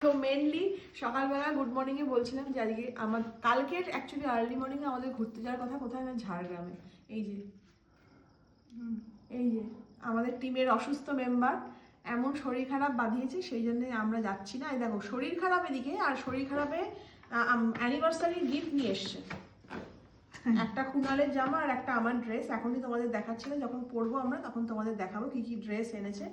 তো মেনলি সকালবেলা গুড মর্নিংয়ে বলছিলাম যে আজকে আমার কালকের অ্যাকচুয়ালি আর্লি মর্নিংয়ে আমাদের ঘুরতে যাওয়ার কথা কোথায় না ঝাড়গ্রামে। এই যে আমাদের টিমের অসুস্থ মেম্বার এমন শরীর খারাপ বাঁধিয়েছে, সেই জন্য আমরা যাচ্ছি না। এই দেখো শরীর খারাপ এদিকে, আর শরীর খারাপে অ্যানিভার্সারি গিফট নিয়ে এসছে, একটা কুণালের জামা আর একটা আমার ড্রেস। এখনই তোমাদের দেখাচ্ছি না, যখন পরবো আমরা তখন তোমাদের দেখাবো কি কি ড্রেস এনেছে।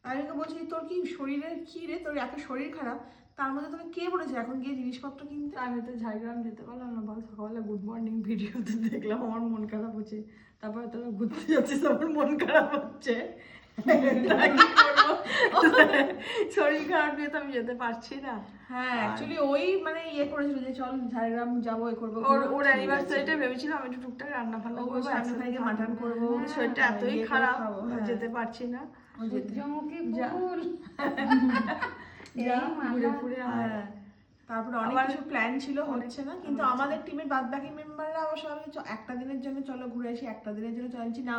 আমি ওকে বলছি তোর কি শরীরের কি রে, তোর এত শরীর খারাপ, তার মধ্যে তোকে কে বলেছে এখন গিয়ে জিনিসপত্র কিনতে? আমি তো ঝাড়গ্রাম যেতে পারলাম না, বল সকালে গুড মর্নিং ভিডিওতে দেখলাম আমার মন খারাপ হচ্ছে, তারপরে তোরা ঘুরতে যাচ্ছিস আমার মন খারাপ হচ্ছে। শরীর খারাপ নিয়ে তো আমি যেতে পারছি না। হ্যাঁ অ্যাকচুয়ালি ওই মানে ইয়ে করেছিল যে চল ঝাড়গ্রাম যাবো, এ করবো। ওর অ্যানিভার্সারিটা ভেবেছিলাম একটু টুকটাক রান্না ফান্না করবো, সামনে থেকে মাটন করবো, শরীরটা এতই খারাপ যেতে পারছি না। ঘুরে ফুরে তারপরে অনেক কিছু প্ল্যান ছিল, হচ্ছে না। কিন্তু আমাদের টিমের বাদ বাকি মেম্বাররা অবশ্য একটা দিনের জন্য চলো ঘুরে আসি, একটা দিনের জন্য চলছি না।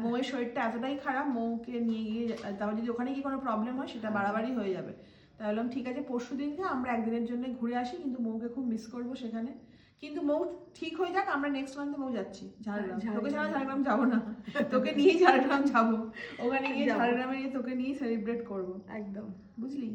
মৌয়ের শরীরটা এতটাই খারাপ, মৌকে নিয়ে গিয়ে তারপর যদি ওখানে গিয়ে কোনো প্রবলেম হয় সেটা বাড়াবাড়ি হয়ে যাবে। তাই বললাম ঠিক আছে পরশু দিনকে আমরা একদিনের জন্য ঘুরে আসি, কিন্তু মৌকে খুব মিস করবো সেখানে। কিন্তু মৌ ঠিক হয়ে যাক, আমরা নেক্সট মান্থে মৌ যাচ্ছি ঝাড়গ্রাম। তোকে ছাড়া ঝাড়গ্রাম যাবো না, তোকে নিয়ে ঝাড়গ্রাম যাবো। ওখানে গিয়ে ঝাড়গ্রামে গিয়ে তোকে নিয়ে সেলিব্রেট করবো একদম, বুঝলি?